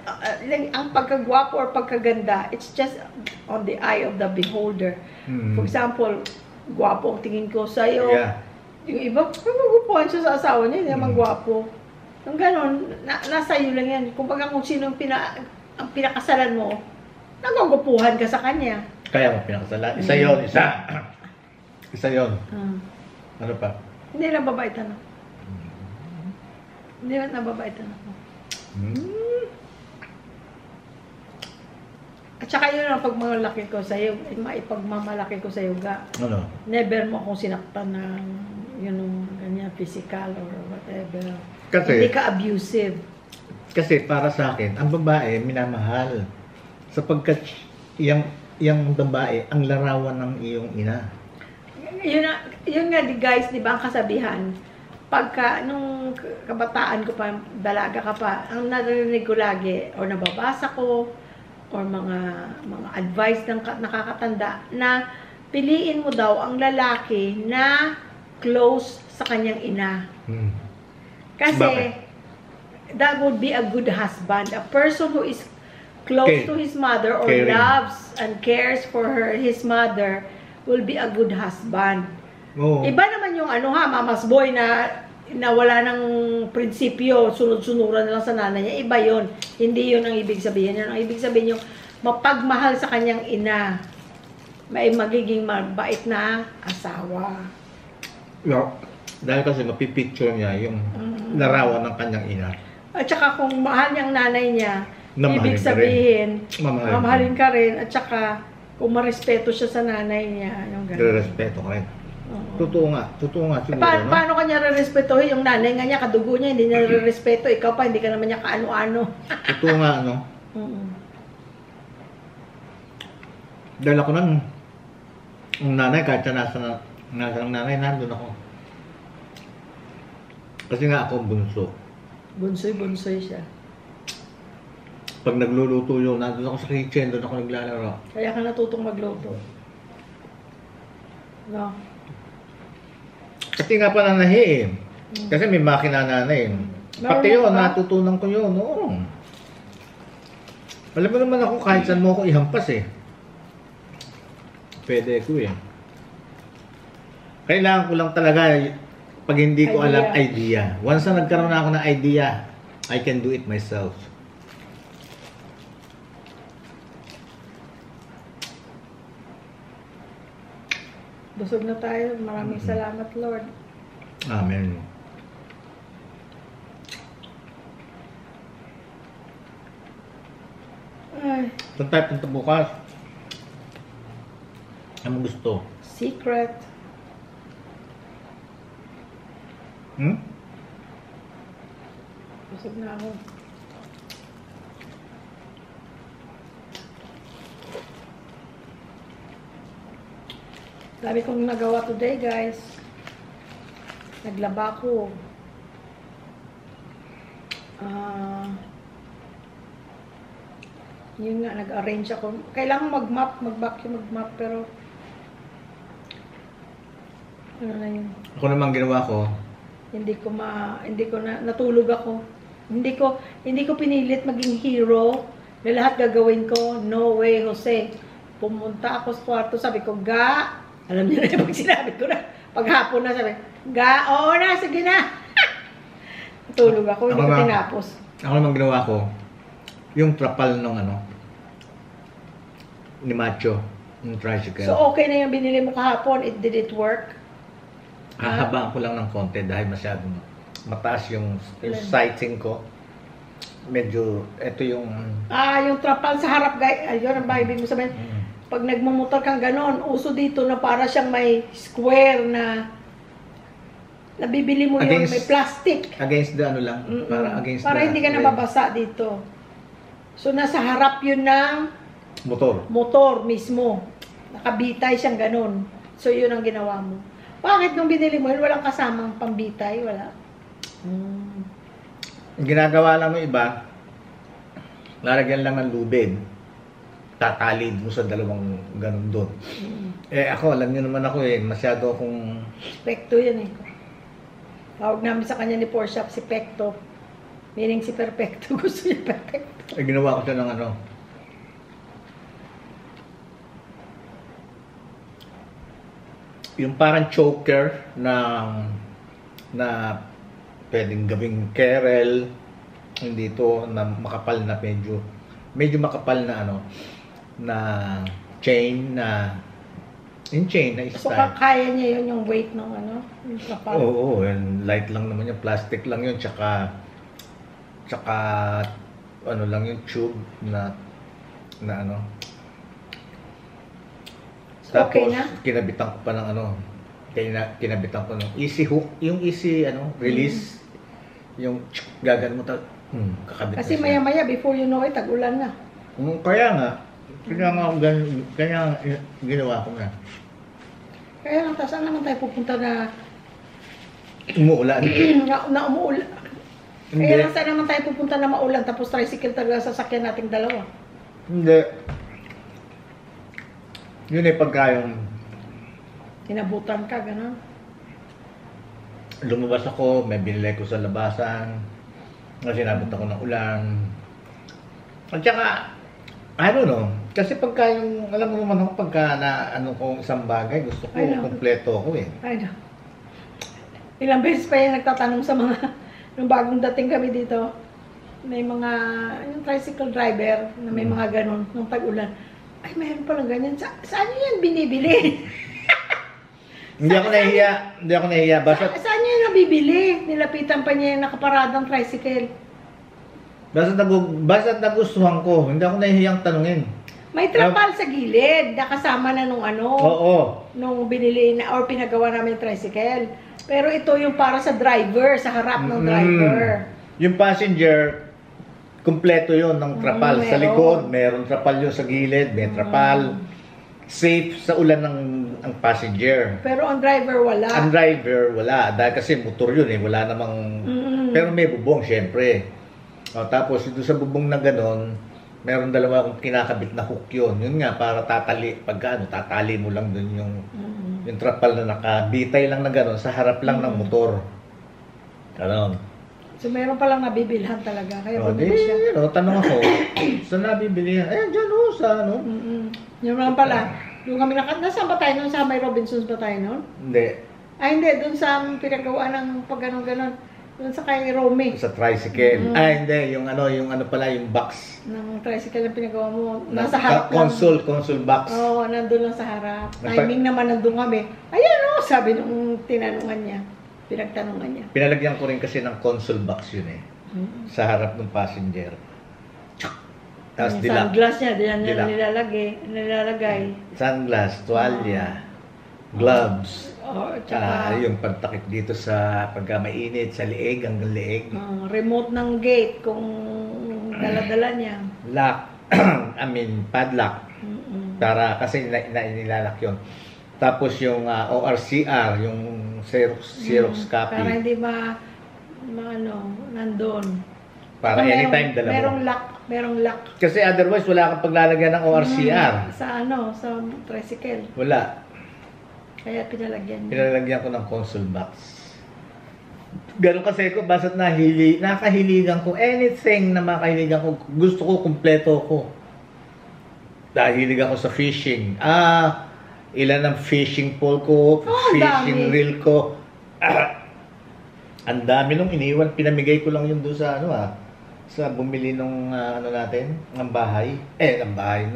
ang pagkagwapo or pagkaganda, it's just on the eye of the beholder. For example, gwapo ang tingin ko sa'yo. Yeah. Yung iba, magugupuhan siya sa asawa niya, hindi naman gwapo. Yung ganon, nasa iyo lang yan. Kung sino ang pinakasalan mo, nagugupuhan ka sa kanya. Kaya mo pinakasalan. Isa yon, isa. Isa yon. Ano pa? Hindi lang babaitan ako. Hindi lang nababaitan ako. At saka yun ang pagmamalaki ko sa'yo, maipagmamalaki ko sa'yo ga. Ano? Never mo akong sinaktan ng yun ganyan, physical or whatever. Kasi, Hindi ka abusive. Kasi para sa akin, ang babae minamahal. Sapagkat yung babae ang larawan ng iyong ina. Yun nga, guys, di ba ang kasabihan? Pagka, nung kabataan ko pa, dalaga ka pa, ang narinig ko lagi, o nababasa ko, or mga advice ng nakakatanda, na piliin mo daw ang lalaki na close sa kanyang ina. Kasi, Bakit? that would be a good husband. A person who is close to his mother or Caring. loves and cares for his mother will be a good husband. Oo. Iba naman yung mama's boy na wala ng prinsipyo, sunod-sunuran lang sa nanay niya. Iba yon. Hindi yun ang ibig sabihin. Yan ang ibig sabihin yung mapagmahal sa kanyang ina. May magiging mabait na asawa. Yeah. Dahil kasi mapipicture niya yung larawan ng kanyang ina. At saka kung mahal niyang nanay niya, Mamahalin ibig ka sabihin, Mamahalin mamahalin ka rin. At saka, kung marespeto siya sa nanay niya, yung gano'n. Respeto ka rin. Oo. Totoo nga siguro, no? Paano kanya re-respetuhin yung nanay nga niya, kadugo niya, hindi niya re-respeto, ikaw pa, hindi ka naman niya kaano-ano. Totoo nga, no? Dahil ako ang nanay, kahit siya nasa ng nanay, nandun ako. Kasi nga ako bunso. Bunsoy siya. Pag nagluluto yun, nandun ako sa kitchen, doon ako naglalaro. Kaya ka natutong magluto. No? Kasi nga pananahi eh. Kasi may makina nanay. Pati yun, natutunan ko yun. Oo. Alam mo naman ako kahit saan mo ako ihampas eh. Pwede ko eh. Kailangan ko lang talaga, pag hindi ko alam, Idea. idea. Once na nagkaroon na ako ng idea, I can do it myself. Busog na tayo. Maraming salamat, Lord. Amen. Ay, Saan tayo punta bukas? Ano gusto? secret. Hmm? Busog na ako. Dami kong nagawa today, guys. Naglaba ko. Yun nga, nag-arrange ako. Kailangan mag-vacuum, mag-map, pero ano na yun. Ako naman ginawa ko, Hindi ko na natulog ako. Hindi ko pinilit maging hero na lahat gagawin ko. No way, Jose. Pumunta ako sa kwarto, sabi ko, alam niyo na pag sinabi ko na, paghapon na sabi, oo na, sige na. Natulog ako, hindi Ako ko ba? tinapos. ako naman ginawa ko, yung trapal ng ni Macho, yung tricycle. So, okay na yung binili mo kahapon, did it work? Hahabaan ko lang ng konti dahil masyadong mataas yung sighting ko. Medyo, ito yung... Yung trapal sa harap, guys. Ayun, ang ibig mo sabihin. Pag nagmumotor kang ganon, uso dito na para siyang may square na nabibili mo yun, may plastic. Against the ano lang, Para hindi ka nababasa dito. So, nasa harap yun ng motor mismo. Nakabitay siyang ganon. So, yun ang ginawa mo. Bakit nung binili mo yun, walang kasamang pambitay? Wala. Ang ginagawa lang ng iba, lalagyan lang ng lubid, tatalid mo sa dalawang ganun doon. Ako, alam niyo naman ako masyado akong... Pekto yan Tawag namin sa kanya ni Porsche si Pekto. Meaning si Perfecto. Gusto niya Perfecto. Ginawa ko siya ng yung parang choker na pwedeng gawing kerel, hindi to na makapal na medyo makapal na na chain na yung chain na So, style. kaya niya yun yung weight ng yung kapal. Oo, and light lang naman yung plastic lang yun, tsaka ano lang yung tube na So, okay tapos na? kinabitan ko pa ng kinabitan ko ng easy hook, yung easy release, yung gagan mo kakabit Kasi na siya. maya-maya, before you know it, tag-ulan na. Kaya nga ginawa ko na. Kaya lang, saan naman tayo pupunta na Umuulan. na umuulan? Hindi. Kaya lang, saan naman tayo pupunta na maulan, tapos tricycle talaga sasakyan nating dalawa? Hindi. Yun pagka yung Inabutan ka, gano'n. lumabas ako, may binili ko sa labasan, kasi nabot ako ng ulan. At saka, I don't know, kasi pagka yung, alam mo naman ako, pagka na kong isang bagay, gusto ko, I know. kompleto ako I know. Ilang beses pa yung nagtatanong sa mga, nung bagong dating kami dito, may mga, yung tricycle driver, na may mga ganon, nung tag-ulan. Ay, mayroon palang ganyan. Saan nyo yan binibili? Hindi ako nahihiya. Saan nyo yan nabibili? Nilapitan pa niya yung nakaparadang tricycle. Basta nagustuhan ko, hindi ako nahihiyang tanungin. May trapal sa gilid, nakasama na nung Oo. nung binili na, or pinagawa namin yung tricycle. Pero ito yung para sa driver, sa harap ng driver. Yung passenger, kumpleto yun ng trapal. Sa meron. likod, meron trapal yun sa gilid, may trapal. Safe sa ulan ang passenger. Pero ang driver wala. Ang driver, wala. Dahil kasi motor yun wala namang... Pero may bubong, syempre. Tapos, doon sa bubong na ganon, meron dalawa akong kinakabit na hook yun. Yun nga, para tatali mo lang doon yung trapal na nakabitay lang na ganon, sa harap lang ng motor. Ganon. So, meron palang nabibilhan talaga. Kaya bumili siya. Tanong ako, saan nabibili yan? Dyan sa Yun lang pala. Yung kami nasaan ba tayo noon? Sa may Robinsons ba tayo noon? Hindi. Ay, hindi. Doon sa pinagawa ng pag ganon. Doon sa kay Romy. Sa tricycle. Hindi. Yung ano pala, yung box. Ng tricycle na pinagawa mo. Nasa harap lang. Console box. Oo, nandun lang sa harap. Timing naman nandun kami. Ayan o, sabi nung tinanungan niya. Pinagtanungan niya. Pinalagyan ko rin kasi ng console box yun eh. Sa harap ng passenger. Tapos Yung sunglass niya, diyan niya nilalagay. Sunglass, tuwalya, gloves. Tsaka Yung pagtakip dito sa pagka mainit, sa leeg, hanggang leeg. remote ng gate kung dala-dala niya. Lock, padlock. Para kasi nilalak yun. Tapos yung ORCR, yung Xerox copy. Para hindi nandun. Para anytime dalawa. Merong lock. Kasi otherwise, wala kang paglalagyan ng ORCR. Sa tricycle. Wala. Kaya pinalagyan niya. Pinalagyan ko ng console box. Ganun kasi ko, basta't nakahiligan ko, anything na makahiligan ko, gusto ko, kumpleto ko. Dahil ako sa fishing. Ilan ang fishing pole ko, fishing reel ko. Ang dami nung iniwan, pinamigay ko lang yun doon sa sa bumili nung ng bahay. Ng bahay,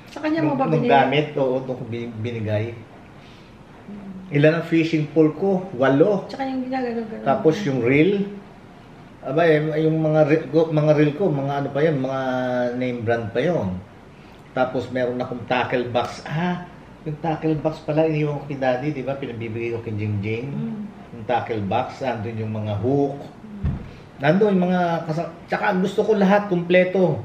sa kanya mo ba nung gamit, doon ko binigay. Ilan ang fishing pole ko? 8. Tsaka yung ginagano. Tapos yung reel. Yung mga reel ko, mga pa yun, mga name brand pa yun. Tapos meron akong tackle box. Yung tackle box pala, iniwan ko kay Daddy, di ba? Pinabibigay ko kay Jingjing. Yung tackle box, nandun yung mga hook. Nandun yung mga tsaka gusto ko lahat, kumpleto.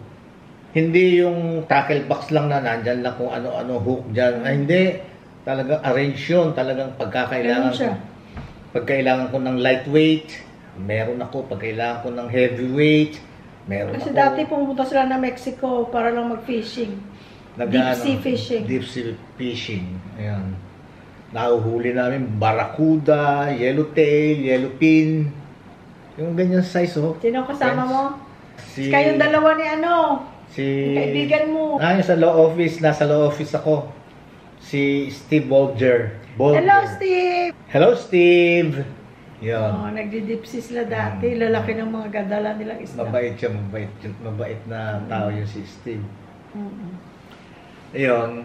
Hindi yung tackle box lang na nandyan lang kung ano-ano hook dyan. Hindi. Talagang arrange yun. Talagang pagkailangan ko ng lightweight, meron ako. Pagkailangan ko ng heavyweight, meron Kasi ako. dati pumunta sila na Mexico para lang mag-fishing. Deep sea fishing. Deep sea fishing. Ayan. Nahuhuli namin barracuda, yellowtail, yellowfin. Yung ganyan size, oh. Sino kasama mo? Kayong dalawa ni kaibigan mo. Yung sa law office, nasa law office ako. Si Steve Bolger. Hello, Steve! Hello, Steve! Yun. Nagdi-deep sea sila dati. Lalaki ng mga gadala nilang isla. Mabait siya, mabait na tao yung si Steve. Ayun.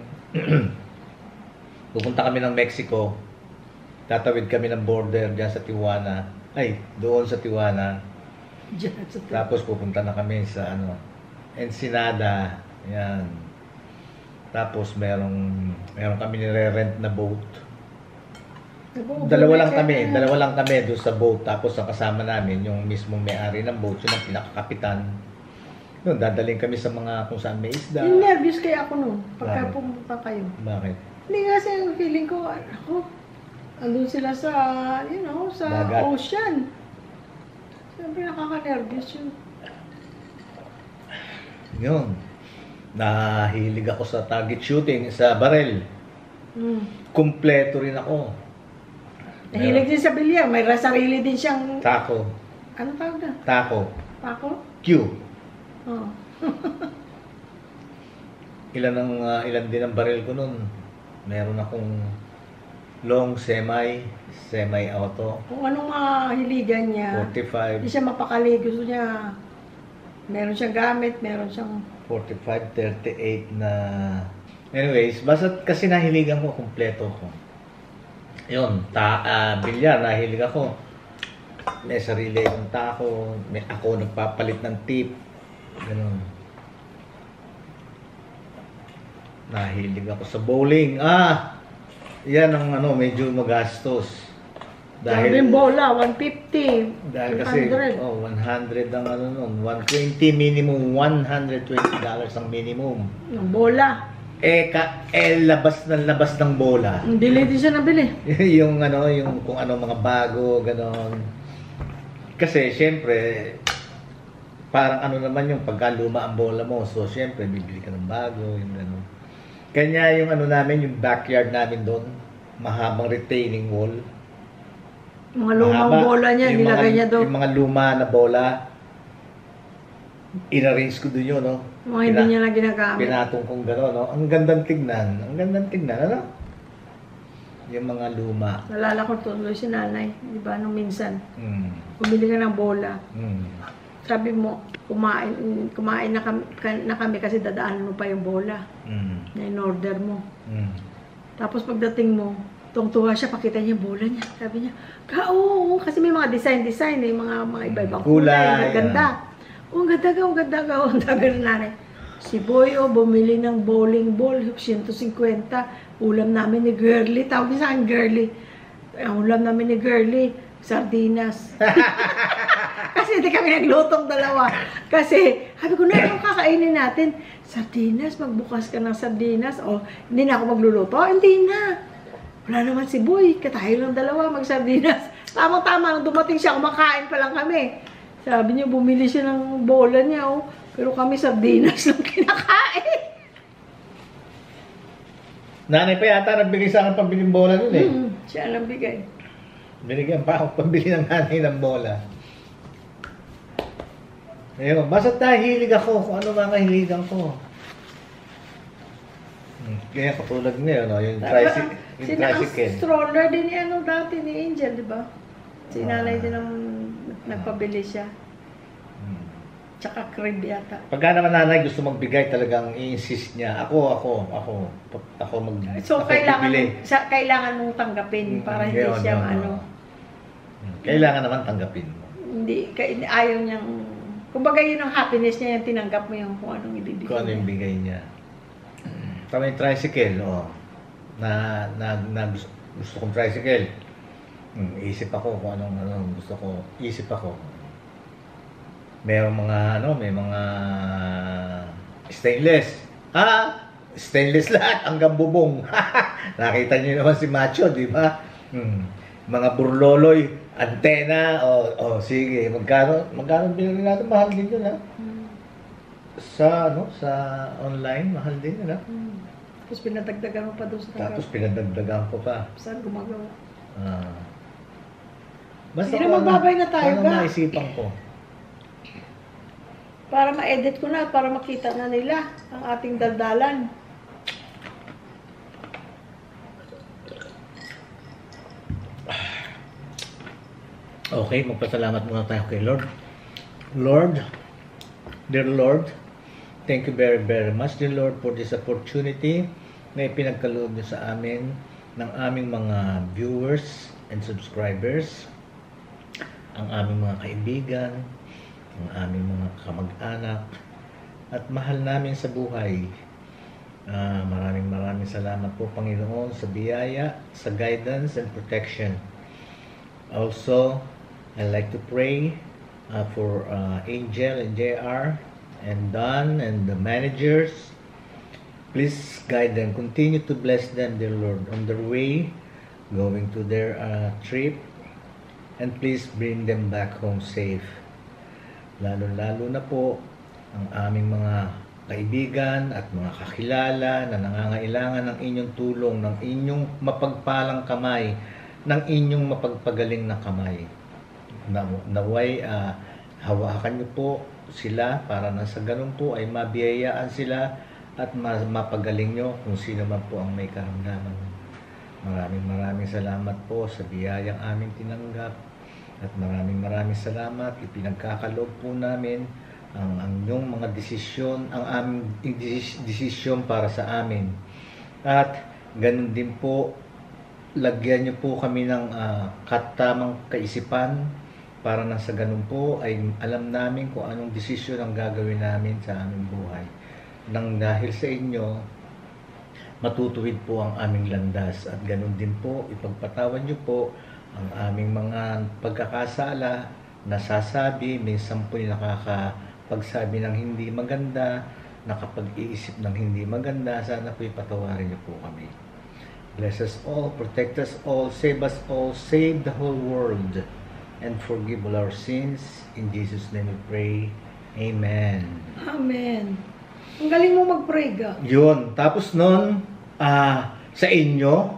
Pupunta kami ng Mexico. Tatawid kami ng border dyan sa Tijuana. Doon sa Tijuana. Tapos pupunta na kami sa Ensenada. Yan. Tapos meron kami nire-rent na boat. Dalawa lang kami doon sa boat. Tapos ang kasama namin yung mismong may-ari ng boat, yung pinakakapitan. Yun, dadaling kami sa mga kung saan may isda. Nervous kaya ako noon pagka pumunta kayo. Bakit? Hindi kasi yung feeling ko, andun sila sa, sa Dagat. ocean. Siyempre nakaka-nervous yun. Yun. Nahilig ako sa target shooting, sa barrel. Kumpleto rin ako. Nahilig din sa bilyar. May sarili din siyang... Taco. Ano tawag na? Taco. Taco? Q. Oh. Ilan din ang barrel ko nun. Meron akong long semi-auto. Kung anong hiligan niya. 45. Hindi siya mapakali. Gusto niya... Meron siyang gamit, meron siyang... 45, 38 na... Anyways, basta kasi nahiligan ko, kumpleto ko. Yun, bilyar, nahilig ako. May sarili akong tako, ako nagpapalit ng tip. Ganun. Nahilig ako sa bowling. Yan ang medyo magastos. Dahil bola, 150. Dahil kasi 100 ang nun, 120 minimum, $120 ang minimum. Yung bola. Labas ng bola. Bili din siya nabili. yung kung mga bago, ganon. Kasi syempre parang naman yung pagka luma ang bola mo, so syempre bibili ka ng bago, yung ganon. Kanya yung namin, yung backyard namin doon, mahabang retaining wall. Mga lumang bola niya, nilagay niya doon. Yung mga luma na bola, in-arrange ko doon yun, Mga hindi niya na ginagamit. Pinatong kong gano'n, Ang gandang tignan. Ang gandang tignan, Yung mga luma. Nalala ko tuloy si nanay, di ba, nung minsan, Mm. bumili ka ng bola. Mm. Sabi mo, kumain na kami kasi dadaanan mo pa yung bola Mm. na in-order mo. Mm. Tapos pagdating mo, tungtuwa siya, pakita niya yung bola niya. Sabi niya, oo, kasi may mga design, mga iba-ibang Kulay, ang ganda. Oh, ang ganda ka, ang ganda ka. Ang sabi ng nanay, si Boy, bumili ng bowling ball, 150. Ulam namin ni Girly. Tawag niya sa akin, Girly. Ang ulam namin ni Girly, sardinas. Kasi hindi kami naglutong dalawa. Kasi, sabi ko, na, anong kakainin natin? Sardinas, magbukas ka ng sardinas. O, hindi na ako magluluto. Hindi na. Wala naman si Boy. Katayo lang dalawa, mag-sardinas. Tamang-tama, nung dumating siya, kumakain pa lang kami. Sabi niya, bumili siya ng bola niya. Oh. Pero kami sardinas lang kinakain. Nanay pa yata nagbigay sa akin pambiling bola nun eh. Siya lang bigay. Binigyan pa ako pambili ng nanay ng bola. Ayun, basta hilig ako kung ano mga hiligan ko. Kaya katulad ngayon, no? Yung tricycle. Stroller din ni ano dati ni Angel, di ba? Si nanay din ang nagpabili siya. Tsaka crib yata. Pagka naman nanay gusto magbigay, talagang i-insist niya. Ako So, ako bibili. kailangan mong tanggapin para hindi Ngayon, siya no, no. ano. Kailangan naman tanggapin mo. Hindi, ayaw niyang, kumbaga yun ang happiness niya, yung tinanggap mo yung kung anong ibibigay Kung ano yung bigay niya. Tama yung tricycle, gusto kong tricycle. Isip ako kung anong gusto ko. Isip ako. May mga stainless. Stainless lahat, hanggang bubong. Nakita niyo naman si Macho, di ba? Mga burloloy, antena, sige, magkano binili natin, mahal din yun, ha? Sa online, mahal din yun, ha? Tapos pinadagdagan mo pa doon sa Tapos pinadagdagan ko pa. Saan gumagawa? Basta Sige na, magbabay na tayo, ano ka. maisipan ko. Para ma-edit ko na, para makita na nila ang ating daldalan. Okay, magpasalamat muna tayo kay Lord. Dear Lord, thank you very, very much, dear Lord, for this opportunity na ipinagkaloob niyo sa amin ng aming mga viewers and subscribers, ang aming mga kaibigan, ang aming mga kamag-anak, at mahal namin sa buhay. Maraming salamat po, Panginoon, sa biyaya, sa guidance and protection. Also, I'd like to pray for Angel and JR and Don and the managers. Please guide them. Continue to bless them, dear Lord, on their way, going to their trip. And please bring them back home safe. Lalo na po ang aming mga kaibigan at mga kakilala na nangangailangan ng inyong tulong, ng inyong mapagpalang kamay, ng inyong mapagpagaling na kamay. Naway, hawakan niyo po sila para na sa ganun po ay mabiyayaan sila at mapagaling niyo kung sino man po ang may karamdaman. Maraming salamat po sa biyayang aming tinanggap at maraming salamat. Ipinagkakaloob po namin ang inyong mga desisyon, ang aming desisyon para sa amin. At ganun din po, lagyan niyo po kami ng katamang kaisipan para na sa ganun po ay alam namin kung anong desisyon ang gagawin namin sa aming buhay. Nang dahil sa inyo, matutuwid po ang aming landas at ganun din po, ipagpatawan niyo po ang aming mga pagkakasala, nasasabi, minsan po nakakapagsabi ng hindi maganda, nakapag-iisip ng hindi maganda, sana po ipatawarin niyo po kami. Bless us all, protect us all, save the whole world, and forgive all our sins. In Jesus' name we pray. Amen. Amen. Ang galing mo mag-pray ka. Yun. Tapos nun, sa inyo,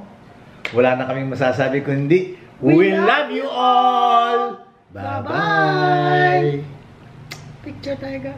wala na kaming masasabi kundi, we love you all! Bye-bye! Picture tayo ka.